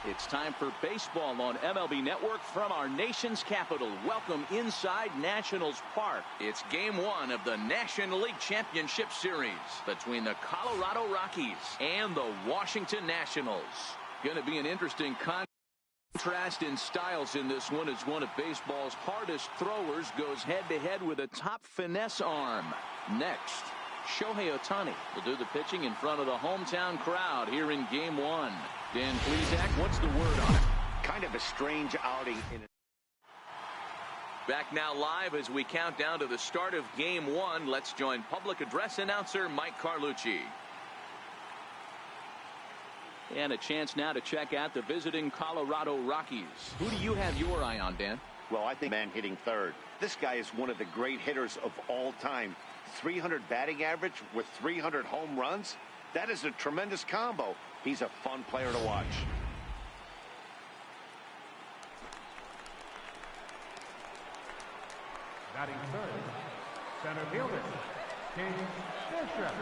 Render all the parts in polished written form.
It's time for baseball on MLB Network from our nation's capital. Welcome inside Nationals Park. It's game one of the National League Championship Series between the Colorado Rockies and the Washington Nationals. Going to be an interesting contrast in styles in this one as one of baseball's hardest throwers goes head-to-head with a top finesse arm. Next, Shohei Ohtani will do the pitching in front of the hometown crowd here in game one. Dan Plesac, what's the word on it? Kind of a strange outing. Back now live as we count down to the start of game one. Let's join public address announcer Mike Carlucci. And a chance now to check out the visiting Colorado Rockies. Who do you have your eye on, Dan? Well, I think man hitting third. This guy is one of the great hitters of all time. 300 batting average with 300 home runs. That is a tremendous combo. He's a fun player to watch. Batting third, center fielder, King Bishop.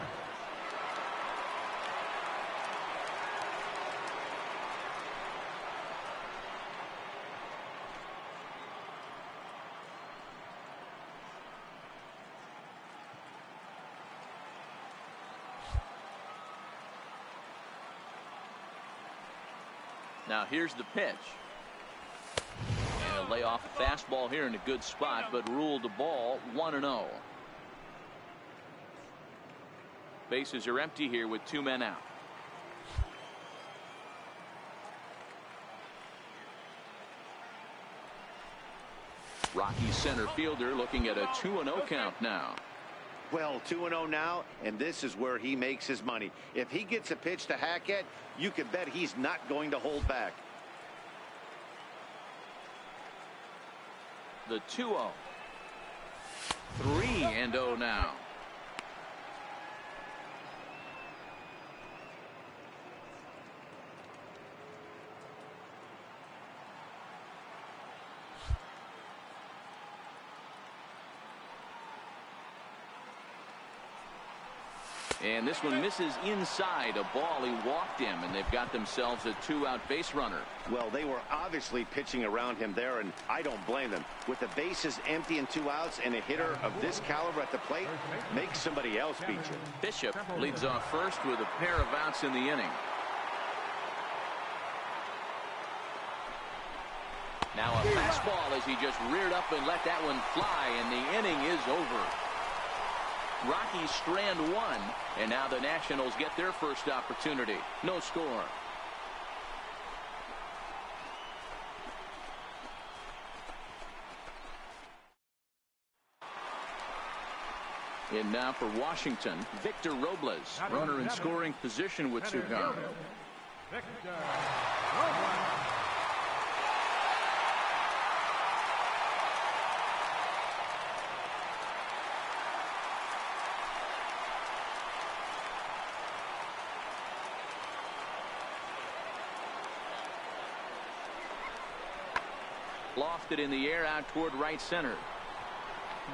Now here's the pitch. And a lay off a fastball here in a good spot, but ruled the ball 1-0. Bases are empty here with 2 men out. Rockies center fielder looking at a 2-0 count now. Well, 2-0 now, and this is where he makes his money. If he gets a pitch to hack at, you can bet he's not going to hold back. The 2-0. 3-0 now. And this one misses inside. A ball he walked him, and they've got themselves a 2-out base runner. Well, they were obviously pitching around him there, and I don't blame them. With the bases empty and 2 outs, and a hitter of this caliber at the plate, make somebody else beat you. Bishop leads off first with a pair of outs in the inning. Now a fastball as he just reared up and let that one fly, and the inning is over. Rockies strand 1, and now the Nationals get their first opportunity. No score. And now for Washington, Victor Robles, runner in scoring position with 2 gone. Victor Robles. Lofted in the air out toward right center.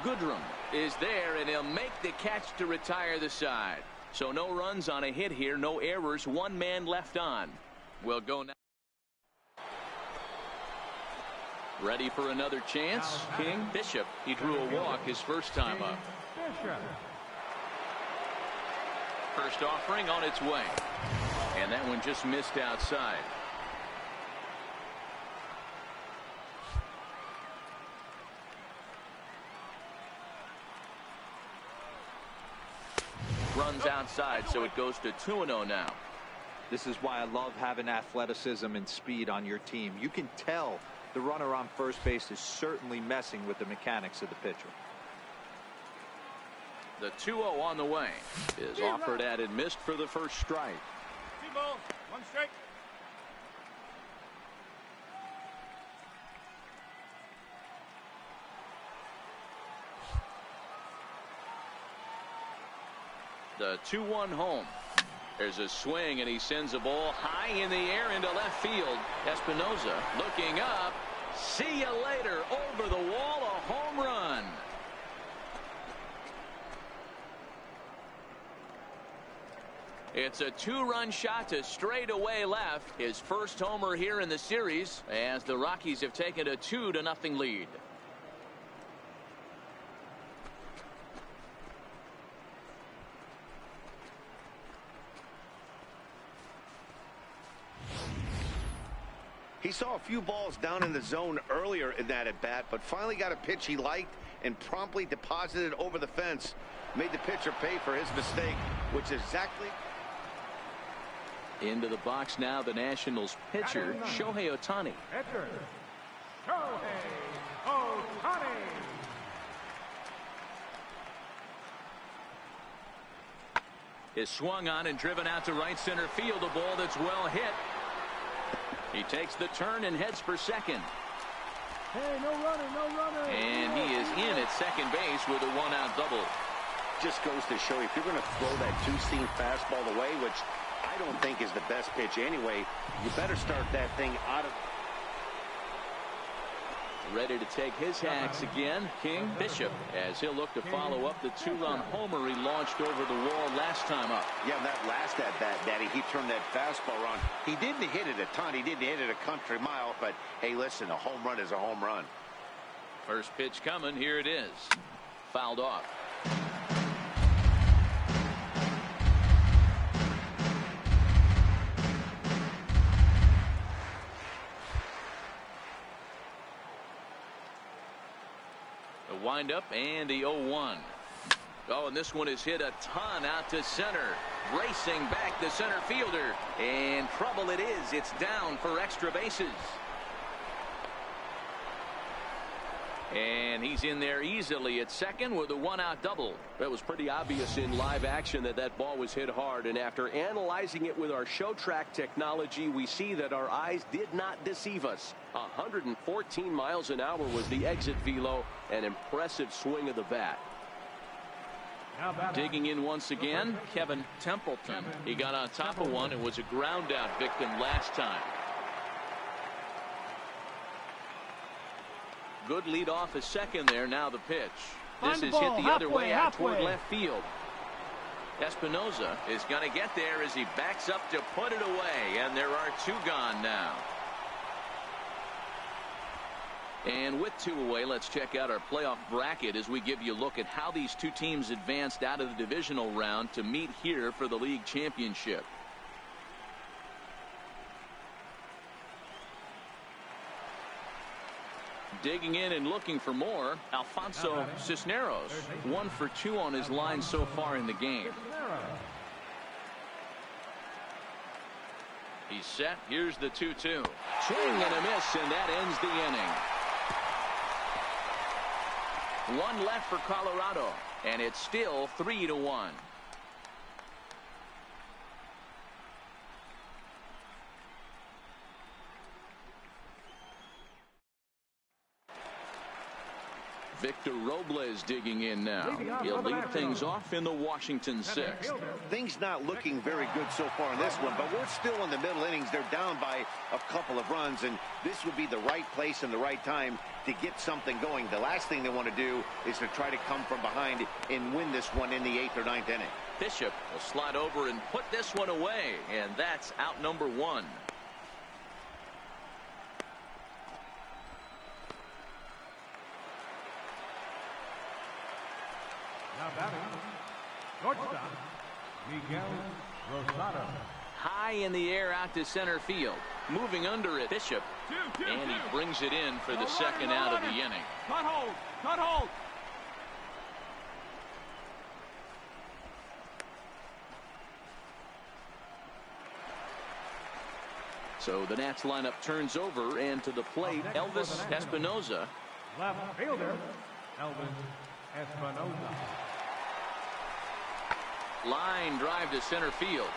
Goodrum is there, and he'll make the catch to retire the side. So no runs on a hit here, no errors, 1 man left on. We'll go now. Ready for another chance? King Bishop. He drew a walk his first time up. First offering on its way. And that one just missed outside. Runs outside, so it goes to 2-0 now. This is why I love having athleticism and speed on your team. You can tell the runner on first base is certainly messing with the mechanics of the pitcher. The 2-0 on the way is offered at and missed for the first strike. 2 balls, 1 strike. The 2-1 home. There's a swing, and he sends a ball high in the air into left field. Espinosa looking up. See you later. Over the wall, a home run. It's a two-run shot to straightaway left. His first homer here in the series as the Rockies have taken a 2-0 lead. He saw a few balls down in the zone earlier in that at bat, but finally got a pitch he liked and promptly deposited over the fence. Made the pitcher pay for his mistake, which is exactly. Into the box now, the Nationals pitcher, Shohei Ohtani. Pitcher, Shohei Ohtani. Is swung on and driven out to right center field. A ball that's well hit. He takes the turn and heads for second. Hey, no runner, no runner. And he is in at second base with a one-out double. Just goes to show you, if you're going to throw that two-seam fastball away, which I don't think is the best pitch anyway, you better start that thing out of. Ready to take his hacks again, King Bishop, as he'll look to follow up the two-run homer he launched over the wall last time up. Yeah, that last at-bat, Daddy, he turned that fastball around. He didn't hit it a ton. He didn't hit it a country mile, but hey, listen, a home run is a home run. First pitch coming. Here it is. Fouled off. Wind up and the 0-1. Oh, and this one is hit a ton out to center. Racing back the center fielder. And trouble it is. It's down for extra bases. And he's in there easily at second with a one-out double. That was pretty obvious in live action that ball was hit hard. And after analyzing it with our show track technology, we see that our eyes did not deceive us. 114 miles an hour was the exit velo. An impressive swing of the bat. Digging in once again, Kevin Templeton. He got on top of one and was a ground out victim last time. Good lead off a second there. Now the pitch. This is hit the other way out toward left field. Espinoza is going to get there as he backs up to put it away, and there are two gone now. And with two away, let's check out our playoff bracket as we give you a look at how these two teams advanced out of the divisional round to meet here for the league championship. Digging in and looking for more, Alfonso Cisneros, 1 for 2 on his line so far in the game. He's set. Here's the 2-2. Swing and a miss, and that ends the inning. One left for Colorado, and it's still 3-1. Victor Robles digging in now. He'll lead things off in the Washington 6th. Things not looking very good so far in this one, but we're still in the middle innings. They're down by a couple of runs, and this would be the right place and the right time to get something going. The last thing they want to do is to try to come from behind and win this one in the 8th or 9th inning. Bishop will slide over and put this one away, and that's out number 1. Now batting, shortstop, Miguel Rosado. High in the air out to center field. Moving under it, Bishop. And he brings it in for the second out of the inning. Cut hold, cut hold. So the Nats lineup turns over, and to the plate, Elvis Espinoza. Left fielder, Elvis Espinoza. Line drive to center field.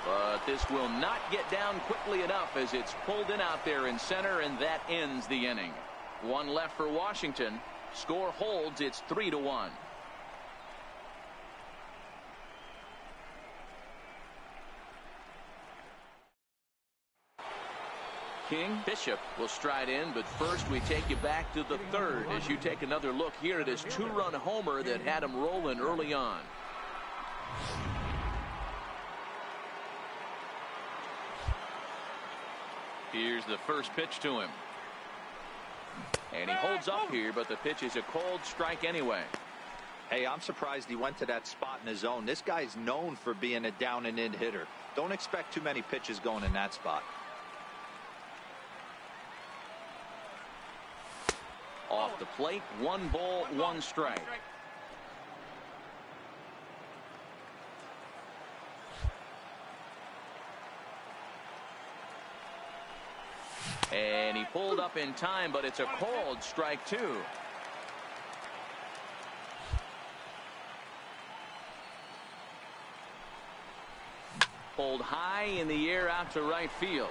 But this will not get down quickly enough as it's pulled in out there in center, and that ends the inning. One left for Washington. Score holds. It's 3-1. King Bishop will stride in, but first we take you back to the 3rd as you take another look here at his 2-run homer that had him rolling early on. Here's the first pitch to him. And he holds up here, but the pitch is a cold strike anyway. Hey, I'm surprised he went to that spot in his zone. This guy's known for being a down and in hitter. Don't expect too many pitches going in that spot. Off the plate, 1 ball, 1 strike. And he pulled up in time, but it's a cold strike 2. Pulled high in the air out to right field.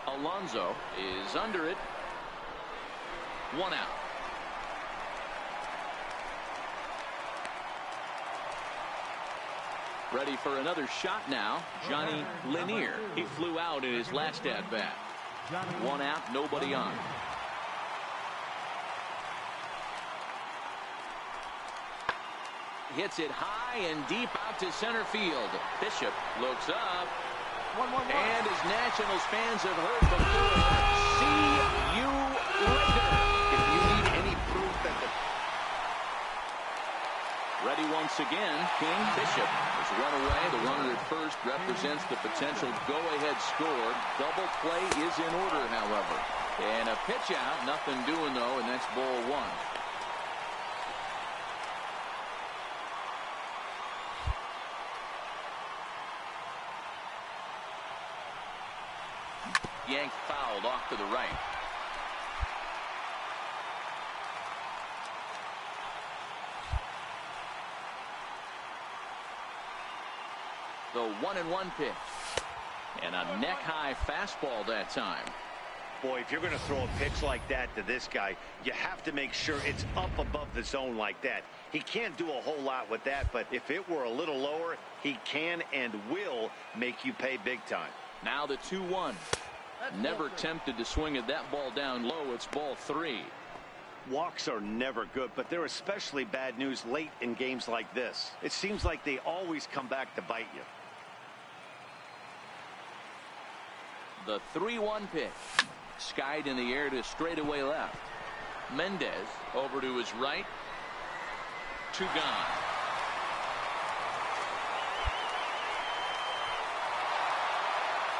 Alonso is under it. 1 out. Ready for another shot now, Johnny Lanier. He flew out in his last at-bat. 1 out, nobody on. Hits it high and deep out to center field. Bishop looks up. And as Nationals fans have heard before, see you later. If you need any proof that the... Ready once again, King. Bishop has run away. The runner at first represents the potential go-ahead score. Double play is in order, however. And a pitch out, nothing doing though, and that's ball 1. Yanked fouled off to the right. The 1-1 pitch. And a neck-high fastball that time. Boy, if you're going to throw a pitch like that to this guy, you have to make sure it's up above the zone like that. He can't do a whole lot with that, but if it were a little lower, he can and will make you pay big time. Now the 2-1. Never tempted to swing at that ball down low. It's ball 3. Walks are never good, but they're especially bad news late in games like this. It seems like they always come back to bite you. The 3-1 pitch. Skied in the air to straightaway left. Mendez over to his right. 2 gone.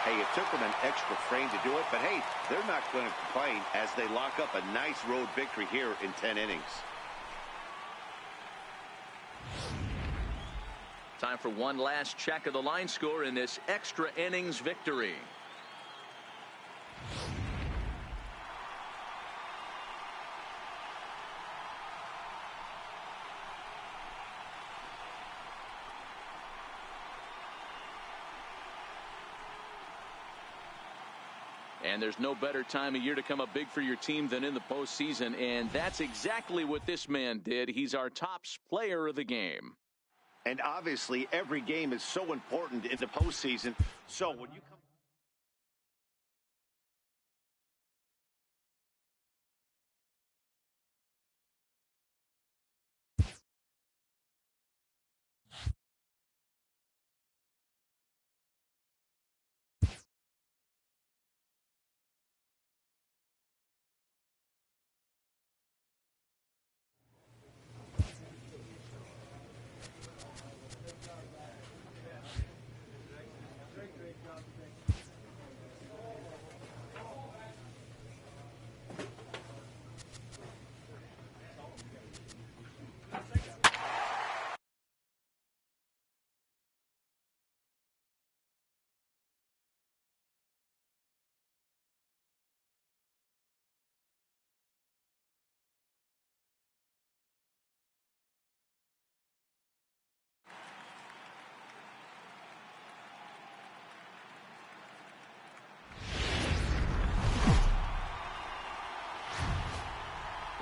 Hey, it took them an extra frame to do it, but hey, they're not going to complain as they lock up a nice road victory here in 10 innings. Time for one last check of the line score in this extra innings victory. And there's no better time of year to come up big for your team than in the postseason, and that's exactly what this man did. He's our top player of the game. And obviously, every game is so important in the postseason. So when you come...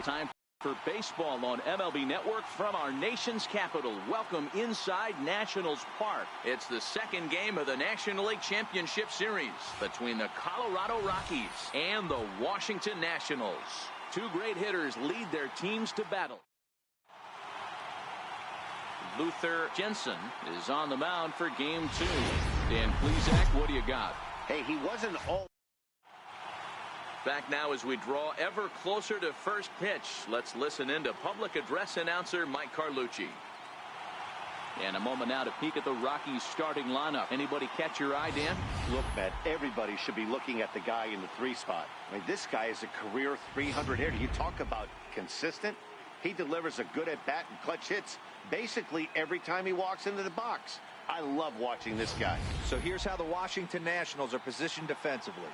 Time for baseball on MLB Network from our nation's capital. Welcome inside Nationals Park. It's the second game of the National League Championship Series between the Colorado Rockies and the Washington Nationals. Two great hitters lead their teams to battle. Luther Jensen is on the mound for game 2. Dan Plesac, what do you got? Hey, he wasn't all... Back now as we draw ever closer to first pitch. Let's listen in to public address announcer Mike Carlucci. And a moment now to peek at the Rockies starting lineup. Anybody catch your eye, Dan? Look, Matt, everybody should be looking at the guy in the 3 spot. I mean, this guy is a career 300 hitter. You talk about consistent. He delivers a good at-bat and clutch hits basically every time he walks into the box. I love watching this guy. So here's how the Washington Nationals are positioned defensively.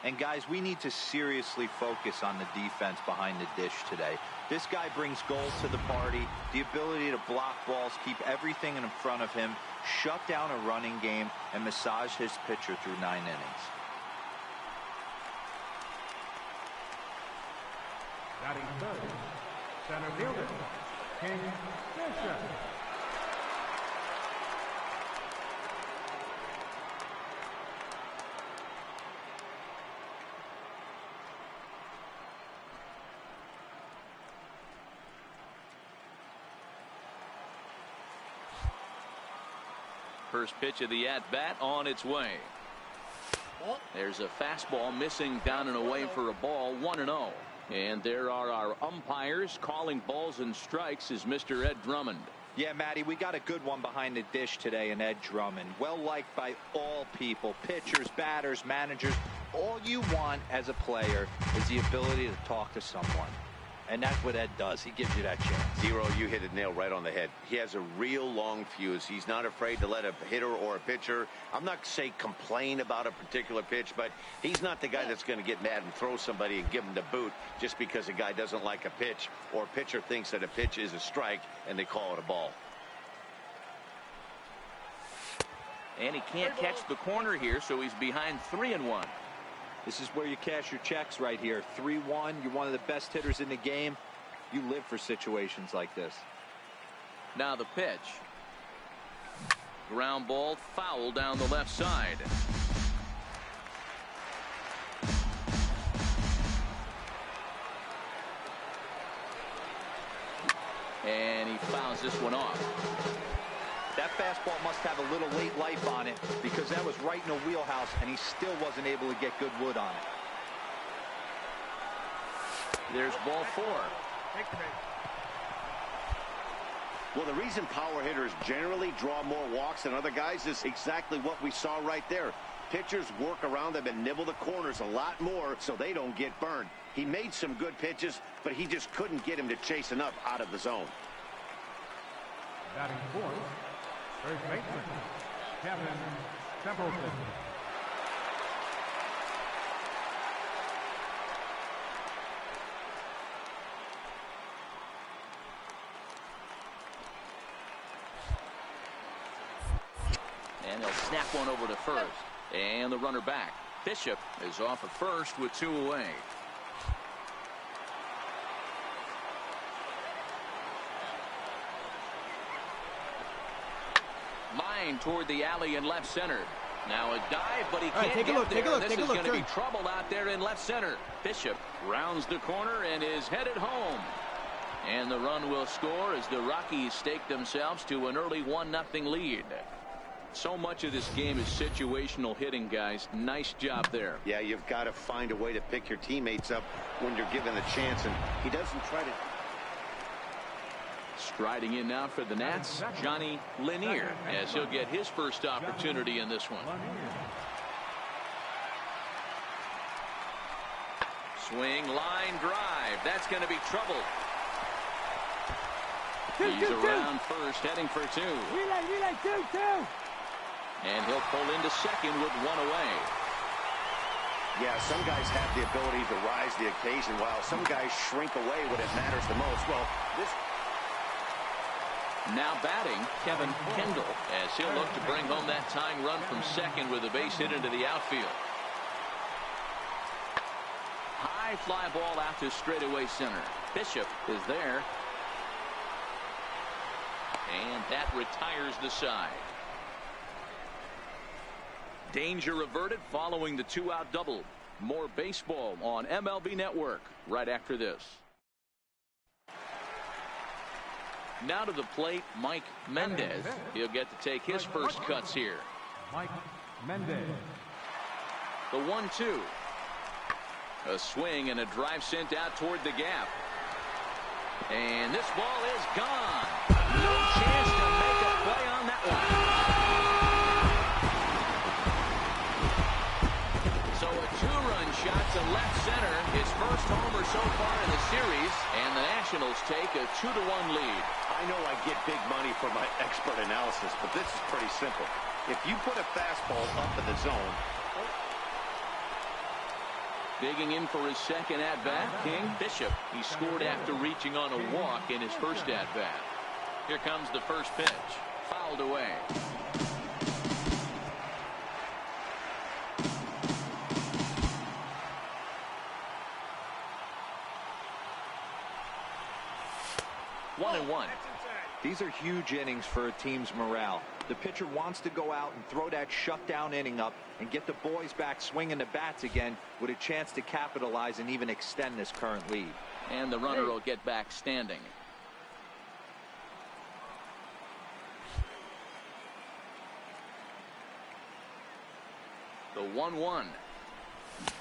And guys, we need to seriously focus on the defense behind the dish today. This guy brings goals to the party, the ability to block balls, keep everything in front of him, shut down a running game, and massage his pitcher through 9 innings. Batting third, center fielder, King Bishop. First pitch of the at-bat on its way. There's a fastball missing down and away for a ball, 1-0. And there are our umpires calling balls and strikes is Mr. Ed Drummond. Yeah, Matty, we got a good one behind the dish today in Ed Drummond. Well liked by all people, pitchers, batters, managers. All you want as a player is the ability to talk to someone. And that's what Ed does. He gives you that chance. Zero, you hit it nail right on the head. He has a real long fuse. He's not afraid to let a hitter or a pitcher, I'm not saying complain about a particular pitch, but he's not the guy that's going to get mad and throw somebody and give him the boot just because a guy doesn't like a pitch or a pitcher thinks that a pitch is a strike and they call it a ball. And he can't catch the corner here, so he's behind 3-1. This is where you cash your checks right here. 3-1. You're one of the best hitters in the game. You live for situations like this. Now the pitch. Ground ball foul down the left side. And he fouls this one off. That fastball must have a little late life on it because that was right in the wheelhouse and he still wasn't able to get good wood on it. There's ball 4. Well, the reason power hitters generally draw more walks than other guys is exactly what we saw right there. Pitchers work around them and nibble the corners a lot more so they don't get burned. He made some good pitches, but he just couldn't get him to chase enough out of the zone. Batting fourth, first baseman, Kevin Templeton. And they'll snap one over to first. And the runner back. Bishop is off at first with 2 away. Line toward the alley in left center. Now a dive, but he can't get there. This is going to be trouble out there in left center. Bishop rounds the corner and is headed home. And the run will score as the Rockies stake themselves to an early 1-0 lead. So much of this game is situational hitting, guys. Nice job there. Yeah, you've got to find a way to pick your teammates up when you're given the chance, and he doesn't try to. Striding in now for the Nats, Johnny Lanier, as he'll get his first opportunity in this one. Swing, line, drive. That's going to be trouble. He's around first, heading for 2. Relay, 2. And he'll pull into second with 1 away. Yeah, some guys have the ability to rise the occasion, while some guys shrink away when it matters the most. Well, this. Now batting, Kevin Kendall, as he'll look to bring home that tying run from second with a base hit into the outfield. High fly ball out to straightaway center. Bishop is there. And that retires the side. Danger averted following the 2-out double. More baseball on MLB Network right after this. Now to the plate, Mike Mendez. He'll get to take his first cuts here. Mike Mendez. The 1-2. A swing and a drive sent out toward the gap. And this ball is gone. No chance to make a play on that one. So a two-run shot to left center. His first homer so far in the series. And the Nationals take a 2-1 lead. I know I get big money for my expert analysis, but this is pretty simple. If you put a fastball up in the zone. Digging in for his second at-bat, King Bishop. He scored after reaching on a walk in his first at-bat. Here comes the first pitch. Fouled away. One and one. These are huge innings for a team's morale. The pitcher wants to go out and throw that shutdown inning up and get the boys back swinging the bats again with a chance to capitalize and even extend this current lead. And the runner will get back standing. The 1-1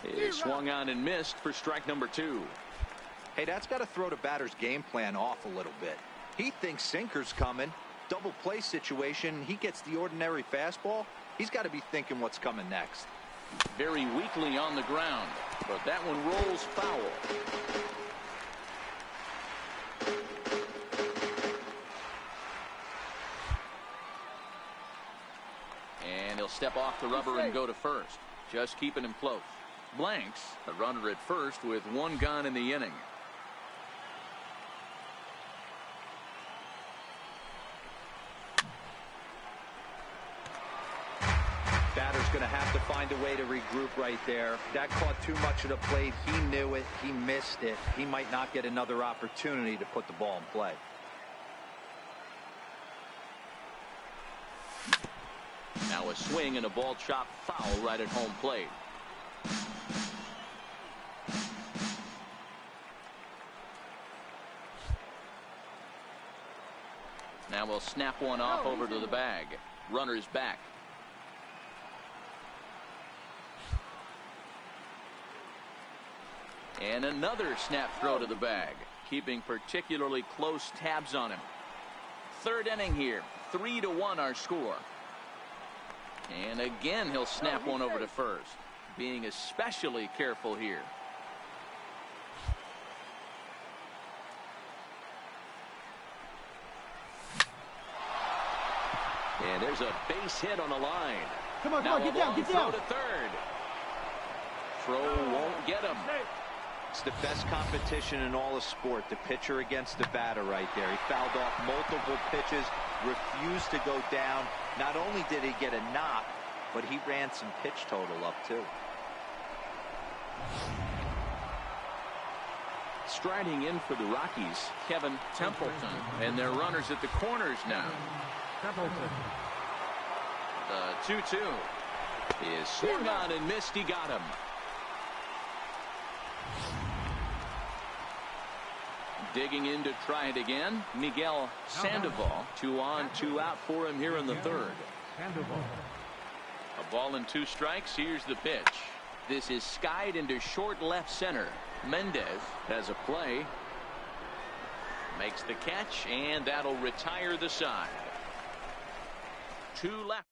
is swung on and missed for strike number 2. Hey, that's got to throw the batter's game plan off a little bit. He thinks sinker's coming. Double play situation. He gets the ordinary fastball. He's got to be thinking what's coming next. Very weakly on the ground, but that one rolls foul. And he'll step off the rubber and go to first. Just keeping him close. Blanks the runner at first with one gone in the inning. Batter's going to have to find a way to regroup right there. That caught too much of the plate. He knew it. He missed it. He might not get another opportunity to put the ball in play. Now a swing and a ball chopped foul right at home plate. Now we'll snap one off over to the bag. Runner's back. And another snap throw to the bag, keeping particularly close tabs on him. Third inning here, 3-1 our score. And again he'll snap one over to first, being especially careful here. And there's a base hit on the line. Come on, get down, get down. Throw to third. Throw won't get him. It's the best competition in all of sport, the pitcher against the batter right there. He fouled off multiple pitches, refused to go down. Not only did he get a knock, but he ran some pitch total up too. Striding in for the Rockies, Kevin Templeton, and their runners at the corners now. Templeton. The 2-2 is swung on and missed. He got him. Digging in to try it again, Miguel Sandoval. 2 on, 2 out for him here in the third. Sandoval. A ball and 2 strikes. Here's the pitch. This is skied into short left center. Mendez has a play. Makes the catch, and that'll retire the side. 2 left.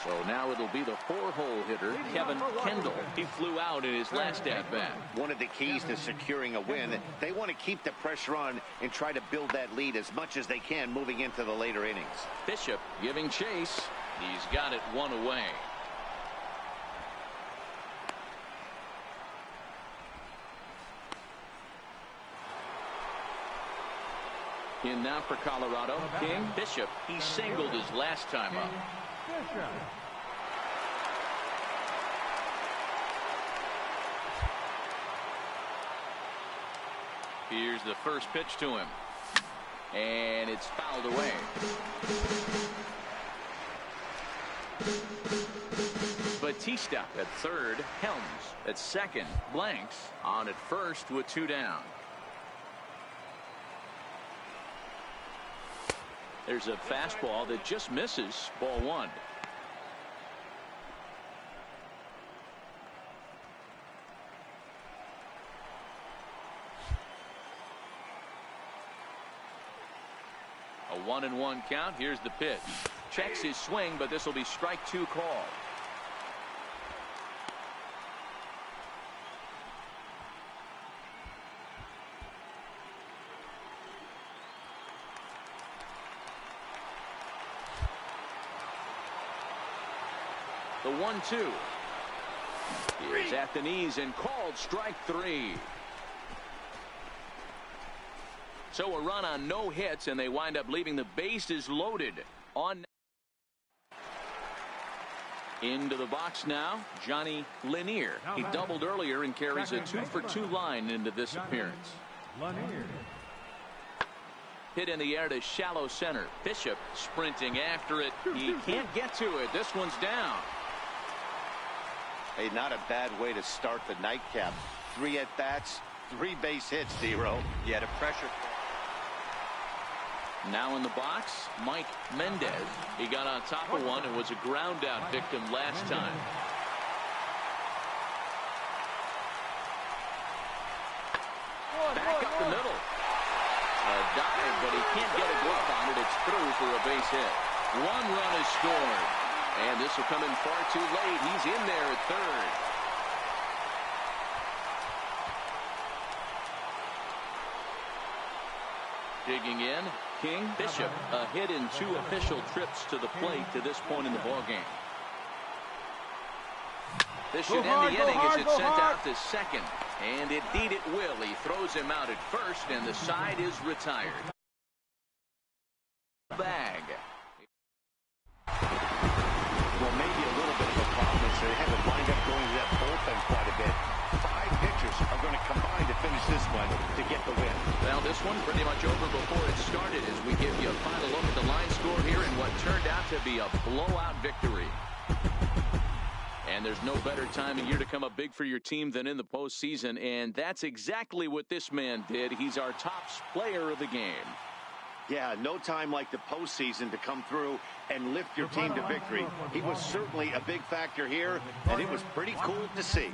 So now it'll be the 4-hole hitter, Kevin Kendall. He flew out in his last at-bat. One of the keys to securing a win, they want to keep the pressure on and try to build that lead as much as they can moving into the later innings. Bishop giving chase. He's got it 1 away. In now for Colorado, King Bishop. He singled his last time up. Bishop. Here's the first pitch to him. And it's fouled away. Batista at third. Helms at second. Blanks on at first with 2 down. There's a fastball that just misses. Ball 1. 1-1 count. Here's the pitch. Checks his swing, but this will be strike 2 call. The 1-2 is at the knees and called strike 3. So a run on no hits, and they wind up leaving the bases loaded on. Into the box now, Johnny Lanier. He doubled earlier and carries a 2-for-2 line into this appearance. Lanier. Hit in the air to shallow center. Bishop sprinting after it. He can't get to it. This one's down. Hey, not a bad way to start the nightcap. 3 at-bats, 3 base hits, Zero. Yeah, the pressure. Now in the box, Mike Mendez. He got on top of one and was a ground out victim last time. Back up the middle. A dive, but he can't get a glove on it. It's through for a base hit. 1 run is scored. And this will come in far too late. He's in there at third. Digging in, King. Bishop, a hit in 2 official trips to the plate to this point in the ballgame. This should end the inning as it's sent out to second. And indeed it will. He throws him out at first, and the side is retired. Bag. Well, maybe a little bit of a problem is they haven't lined up going to that bullpen quite a bit. 5 pitchers are going to combine to finish this one to get the win. Well, this one pretty much over before it started as we give you a final look at the line score here in what turned out to be a blowout victory. And there's no better time of year to come up big for your team than in the postseason, and that's exactly what this man did. He's our top player of the game. Yeah, no time like the postseason to come through and lift your team to victory. He was certainly a big factor here, and it was pretty cool to see.